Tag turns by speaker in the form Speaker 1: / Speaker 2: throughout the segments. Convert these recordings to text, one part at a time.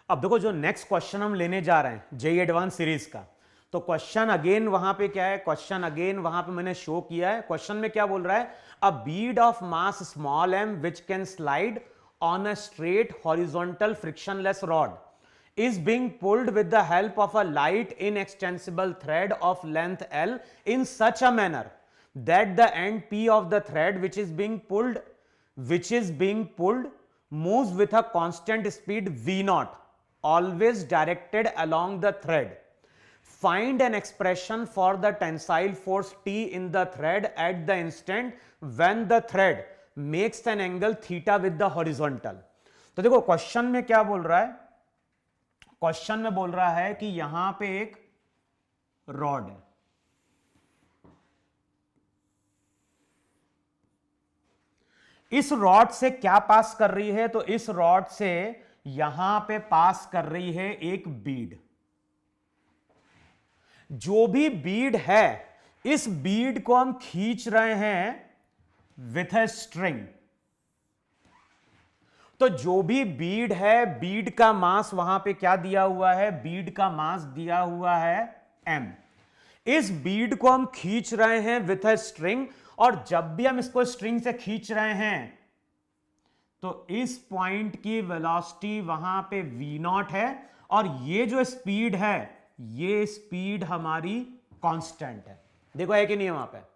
Speaker 1: अब देखो जो नेक्स्ट क्वेश्चन हम लेने जा रहे हैं जेई एडवांस सीरीज का, तो क्वेश्चन अगेन वहां पे क्या है, क्वेश्चन अगेन वहां पे मैंने शो किया है। क्वेश्चन में क्या बोल रहा है, a bead of mass small m which can slide on a straight horizontal frictionless rod is being pulled with the help of a light inextensible thread of length L in such a manner that the end P of the thread which is being pulled moves with a constant speed V naught, always directed along the thread. Find an expression for the tensile force T in the thread at the instant when the thread makes an angle theta with the horizontal. तो देखो question में क्या बोल रहा है, question में बोल रहा है कि यहां पे एक रॉड है, इस रॉड से क्या पास कर रही है, तो इस रॉड से यहां पे पास कर रही है एक बीड। जो भी बीड है इस बीड को हम खींच रहे हैं विथ ए स्ट्रिंग। तो जो भी बीड है, बीड का मास वहां पे क्या दिया हुआ है, बीड का मास दिया हुआ है m। इस बीड को हम खींच रहे हैं विथ अ स्ट्रिंग, और जब भी हम इसको स्ट्रिंग से खींच रहे हैं तो इस पॉइंट की वेलोसिटी वहां पे v नॉट है, और ये जो स्पीड है ये स्पीड हमारी कांस्टेंट है। देखो है कि नहीं है वहां पे,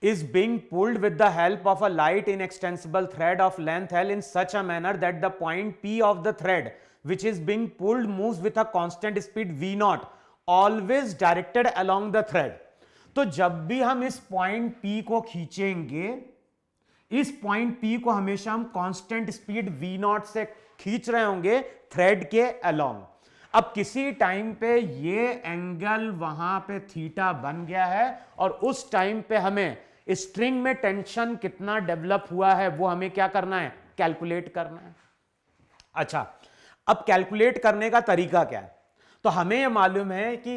Speaker 1: is being pulled with the help of a light inextensible thread of length L in such a manner that the point P of the thread which is being pulled moves with a constant speed V naught, always directed along the thread. तो जब भी हम इस point P को खींचेंगे, इस point P को हमेशा हम कांस्टेंट स्पीड V naught से खींच रहे होंगे थ्रेड के अलोंग। अब किसी टाइम पे ये एंगल वहां पे थीटा बन गया है, और उस टाइम पे हमें स्ट्रिंग में टेंशन कितना डेवलप हुआ है वो हमें क्या करना है, कैलकुलेट करना है। अच्छा, अब कैलकुलेट करने का तरीका क्या है, तो हमें यह मालूम है कि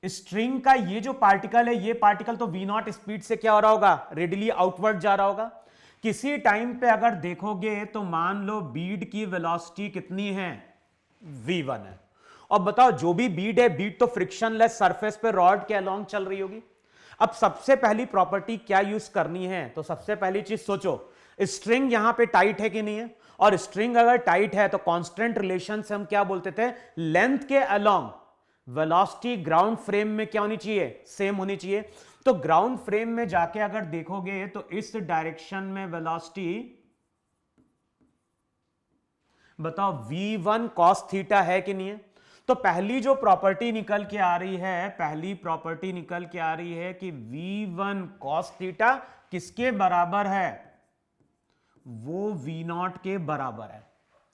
Speaker 1: स्ट्रिंग का ये जो पार्टिकल है, ये पार्टिकल तो v नॉट स्पीड से क्या हो रहा होगा, रेडियली आउटवर्ड जा रहा होगा। किसी टाइम पे अगर देखोगे तो मान लो बीड की वेलोसिटी कितनी है, v1 है। और बताओ जो भी बीड है, बीड तो फ्रिक्शनलेस सरफेस पे रॉड के अलोंग चल रही होगी। अब सबसे पहली प्रॉपर्टी क्या यूज करनी है, तो सबसे पहली चीज सोचो, स्ट्रिंग यहां पे टाइट है कि नहीं है, और स्ट्रिंग अगर टाइट है तो कांस्टेंट रिलेशन से हम क्या बोलते थे, लेंथ के अलोंग वेलोसिटी ग्राउंड फ्रेम में क्या होनी चाहिए, सेम होनी चाहिए। तो ग्राउंड फ्रेम में जाके अगर देखोगे तो इस डायरेक्शन में वेलोसिटी बताओ v1 cos थीटा है कि नहीं है। तो पहली जो प्रॉपर्टी निकल के आ रही है, पहली प्रॉपर्टी निकल के आ रही है कि v1 cos थीटा किसके बराबर है, वो v नॉट के बराबर है।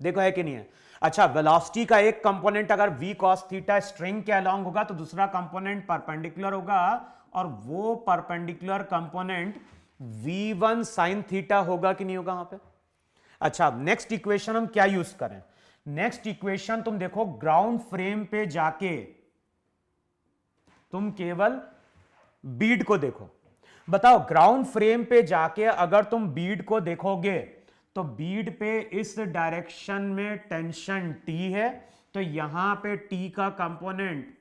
Speaker 1: देखो है कि नहीं है। अच्छा, वेलोसिटी का एक कंपोनेंट अगर v cos थीटा स्ट्रिंग के अलोंग होगा तो दूसरा कंपोनेंट परपेंडिकुलर होगा, और वो perpendicular component v1 sin theta होगा कि नहीं होगा वहां पे। अच्छा, नेक्स्ट इक्वेशन हम क्या यूज करें, नेक्स्ट इक्वेशन तुम देखो, ग्राउंड फ्रेम पे जाके तुम केवल बीड को देखो। बताओ ग्राउंड फ्रेम पे जाके अगर तुम बीड को देखोगे तो बीड पे इस डायरेक्शन में टेंशन T है, तो यहां पे T का कंपोनेंट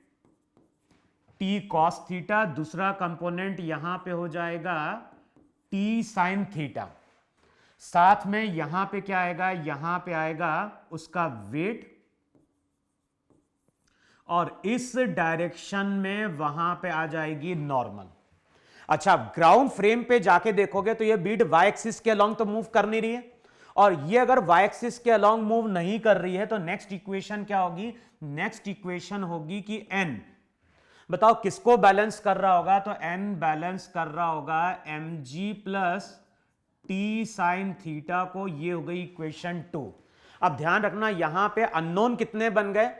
Speaker 1: T cos थीटा, दूसरा कंपोनेंट यहां पे हो जाएगा T sin थीटा। साथ में यहां पे क्या आएगा, यहां पे आएगा उसका वेट, और इस डायरेक्शन में वहां पे आ जाएगी नॉर्मल। अच्छा, ग्राउंड फ्रेम पे जाके देखोगे तो ये बीड वाई एक्सिस के अलोंग तो मूव कर नहीं रही है, और ये अगर वाई एक्सिस के अलोंग मूव नहीं कर रही है तो नेक्स्ट इक्वेशन क्या होगी, नेक्स्ट इक्वेशन होगी कि n, बताओ किसको बैलेंस कर रहा होगा, तो n बैलेंस कर रहा होगा mg plus T sine theta को। ये हो गई इक्वेशन 2। अब ध्यान रखना यहां पे अननोन कितने बन गए,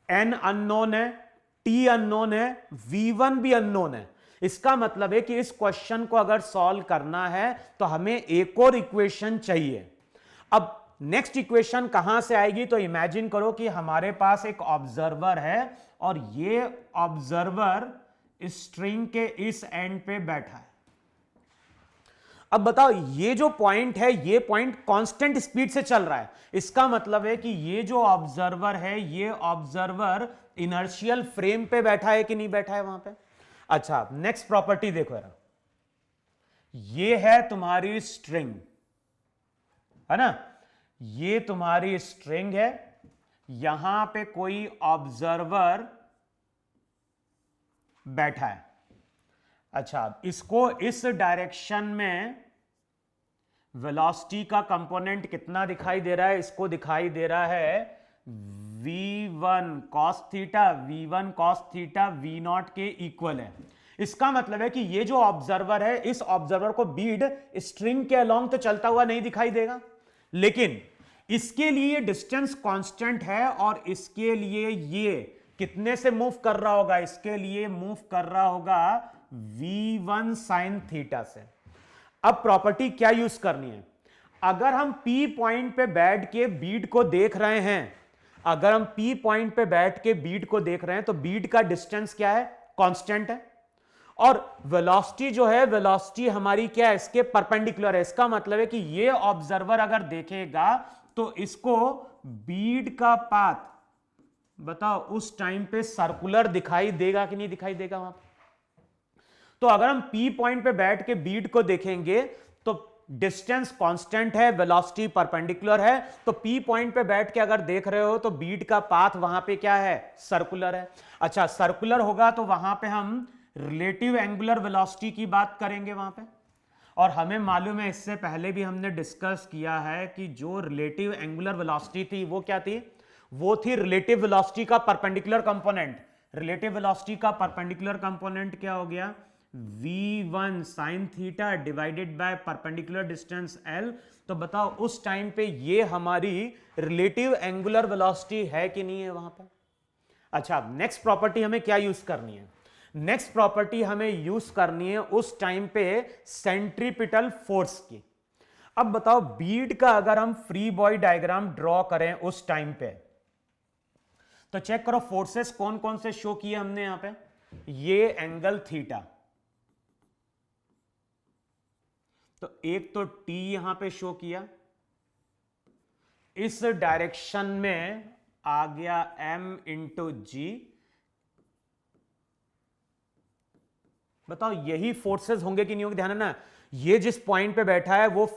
Speaker 1: n अननोन है, t अननोन है, v1 भी अननोन है। इसका मतलब है कि इस क्वेश्चन को अगर सॉल्व करना है तो हमें एक और इक्वेशन चाहिए। अब नेक्स्ट इक्वेशन कहां से आएगी, तो इमेजिन करो कि हमारे पास एक ऑब्जर्वर है, और ये ऑब्जर्वर स्ट्रिंग के इस एंड पे बैठा है। अब बताओ ये जो पॉइंट है, ये पॉइंट कांस्टेंट स्पीड से चल रहा है, इसका मतलब है कि ये जो ऑब्जर्वर है, ये ऑब्जर्वर इनर्शियल फ्रेम पे बैठा है कि नहीं बैठा है वहां पे। अच्छा, नेक्स्ट प्रॉपर्टी देखो यार, ये है तुम्हारी स्ट्रिंग, है ना, ये तुम्हारी स्ट्रिंग है, यहां पे कोई ऑब्जर्वर बैठा है। अच्छा, इसको इस डायरेक्शन में वेलोसिटी का कंपोनेंट कितना दिखाई दे रहा है, इसको दिखाई दे रहा है v1 cos theta, v1 cos theta v0 के इक्वल है। इसका मतलब है कि ये जो ऑब्जर्वर है, इस ऑब्जर्वर को बीड स्ट्रिंग के अलोंग तो चलता हुआ नहीं दिखाई देगा, लेकिन इसके लिए डिस्टेंस कांस्टेंट है और इसके लिए ये कितने से मूव कर रहा होगा, इसके लिए मूव कर रहा होगा v1 sin थीटा से। अब प्रॉपर्टी क्या यूज करनी है, अगर हम P पॉइंट पे बैठ के बीड को देख रहे हैं, अगर हम P पॉइंट पे बैठ के बीड को देख रहे हैं तो बीड का डिस्टेंस क्या है, कांस्टेंट है, और वेलोसिटी जो है, वेलोसिटी हमारी क्या है, इसके परपेंडिकुलर है। इसका मतलब है कि ये ऑब्जर्वर अगर देखेगा तो इसको बीड का पाथ बताओ उस टाइम पे सर्कुलर दिखाई देगा कि नहीं दिखाई देगा वहां पे। तो अगर हम P पॉइंट पे बैठ के बीड को देखेंगे तो डिस्टेंस कांस्टेंट है, वेलोसिटी परपेंडिकुलर है, तो P पॉइंट पे बैठ के अगर देख रहे हो तो बीड का पाथ वहां पे क्या है, सर्कुलर है। अच्छा, सर्कुलर होगा तो वहां पे हम रिलेटिव एंगुलर वेलोसिटी की बात करेंगे वहां पे, और हमें मालूम है, इससे पहले भी हमने डिस्कस किया है कि जो रिलेटिव एंगुलर वेलोसिटी थी वो क्या थी, वो थी रिलेटिव वेलोसिटी का परपेंडिकुलर कंपोनेंट। रिलेटिव वेलोसिटी का परपेंडिकुलर कंपोनेंट क्या हो गया, v1 sin theta divided by perpendicular distance l। तो बताओ उस टाइम पे ये हमारी रिलेटिव एंगुलर वेलोसिटी है कि नहीं है वहां पर। अच्छा, नेक्स्ट प्रॉपर्टी हमें क्या यूज करनी है, नेक्स्ट प्रॉपर्टी हमें यूज करनी है उस टाइम पे सेंट्रीपिटल फोर्स की। अब बताओ बीड का अगर हम फ्री बॉडी डायग्राम ड्रॉ करें उस टाइम पे, तो चेक करो फोर्सेस कौन कौन से शो किए हमने यहां पे, ये एंगल थीटा, तो एक तो T यहां पे शो किया, इस डायरेक्शन में आ गया M इंटू जी। बताओ यही फोर्सेस होंगे कि नहीं होंगे, ध्यान है ना, ये जिस पॉइंट पे बैठा है वो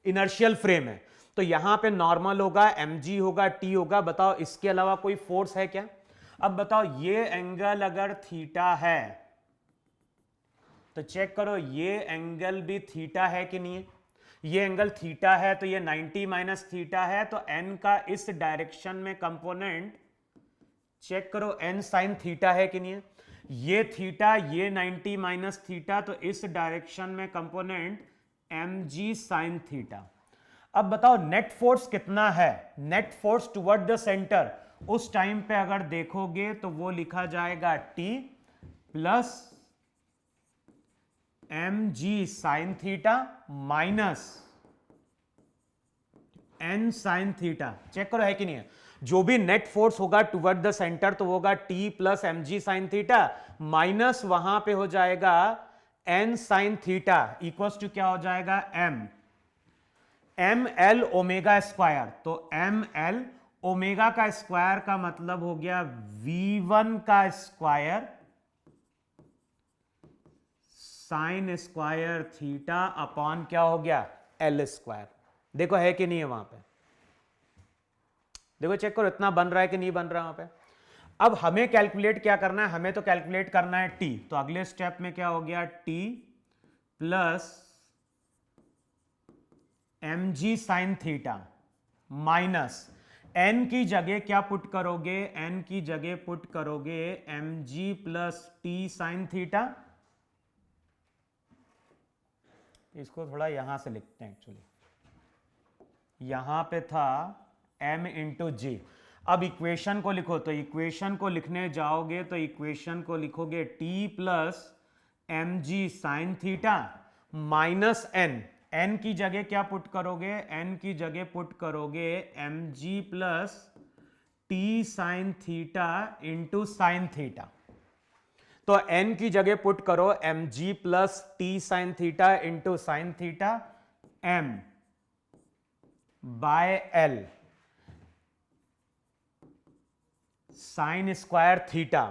Speaker 1: इनर्शियल फ्रेम है, तो यहां पे नॉर्मल होगा, mg होगा, T होगा। बताओ इसके अलावा कोई फोर्स है क्या। अब बताओ ये एंगल अगर थीटा है तो चेक करो ये एंगल भी थीटा है कि नहीं है, ये एंगल थीटा है तो ये 90 माइनस थीटा है, तो n का इस डायरेक्शन में कंपोनेंट चेक करो n साइन थीटा है कि नहीं है, ये थीटा, ये 90 माइनस थीटा, तो इस डायरेक्शन में कंपोनेंट mg साइन थीटा। अब बताओ नेट फोर्स कितना है, net force toward the center उस टाइम पे अगर देखोगे तो वो लिखा जाएगा T plus mg sine theta minus n sine theta. Check करो है कि नहीं है, जो भी नेट फोर्स होगा टुवर्ड द सेंटर तो होगा T plus mg sine theta minus वहां पे हो जाएगा n sine theta equals to क्या हो जाएगा, m l ओमेगा स्क्वायर। तो m l ओमेगा का स्क्वायर का मतलब हो गया v1 का square sine square theta upon क्या हो गया, एल स्क्वायर। देखो है कि नहीं है वहां पे, देखो चेक करो इतना बन रहा है कि नहीं बन रहा वहां पे। अब हमें कैलकुलेट क्या करना है, हमें तो कैलकुलेट करना है टी, तो अगले स्टेप में क्या हो गया, T plus M G sine theta minus N की जगह क्या पुट करोगे, एन की जगह पुट करोगे M G plus T sine theta. इसको थोड़ा यहां से लिखते हैं, एक्चुअली यहां पे था m इंटू जी। अब इक्वेशन को लिखो, तो इक्वेशन को लिखने जाओगे तो इक्वेशन को लिखोगे t plus M G sine theta minus n, n की जगह क्या पुट करोगे, n की जगह पुट करोगे M G plus T sine theta into sine theta. तो n की जगह पुट करो mg plus T sine theta into sine theta, m by l sine square theta.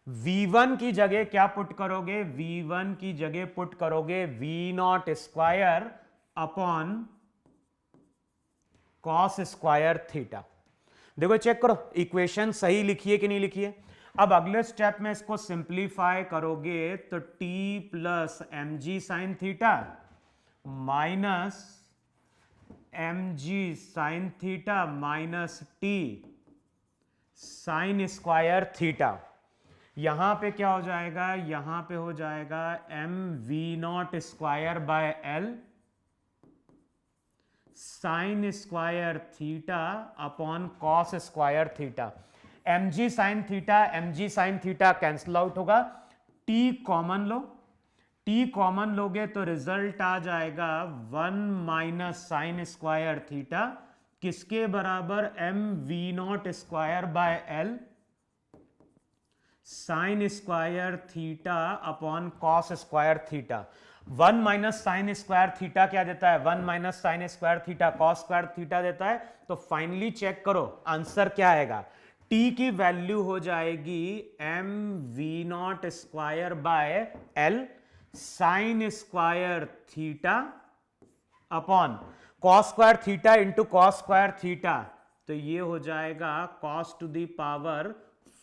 Speaker 1: v1 की जगह क्या पुट करोगे? v1 की जगह पुट करोगे v0 square upon cos square theta. देखो चेक करो इक्वेशन सही लिखी है कि नहीं लिखी है। अब अगले स्टेप में इसको सिंप्लीफाई करोगे तो t plus M G sine theta minus M G sine theta minus T sine square theta. यहां पे क्या हो जाएगा? यहां पे हो जाएगा M V not square by L sine square theta upon cos square theta. M G sine theta cancel out होगा, टी कॉमन लो, टी कॉमन लोगे तो रिजल्ट आ जाएगा 1 माइनस साइन स्क्वायर थीटा किसके बराबर? M V not square by L sine square theta upon cos square theta. 1 minus sine square theta क्या देता है? 1 minus sine square theta cos square theta देता है। तो फाइनली चेक करो आंसर क्या आएगा। t की वैल्यू हो जाएगी M V not square by L sine square theta upon cos square theta into cos square theta, तो ये हो जाएगा cos to the power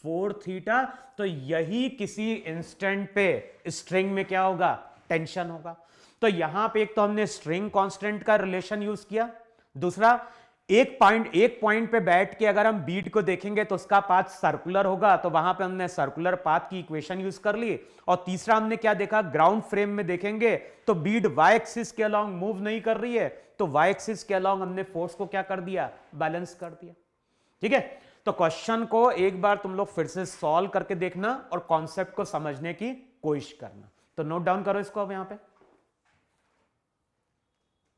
Speaker 1: 4 theta. तो यही किसी इंस्टेंट पे स्ट्रिंग में क्या होगा? टेंशन होगा। तो यहां पे एक तो हमने स्ट्रिंग कांस्टेंट का रिलेशन यूज किया, दूसरा एक पॉइंट पे बैठ के अगर हम बीट को देखेंगे तो उसका पाथ सर्कुलर होगा, तो वहां पे हमने सर्कुलर पाथ की इक्वेशन यूज कर ली। और तीसरा हमने क्या देखा? ग्राउंड फ्रेम में देखेंगे तो बीट वाई एक्सिस के अलोंग मूव नहीं कर रही है, तो वाई एक्सिस के अलोंग हमने फोर्स को क्या कर दिया? बैलेंस कर दिया। ठीक है, तो क्वेश्चन को एक बार तुम लोग फिर से सॉल्व करके देखना और कॉन्सेप्ट को समझने की कोशिश करना। तो नोट डाउन करो इसको अब यहां पे।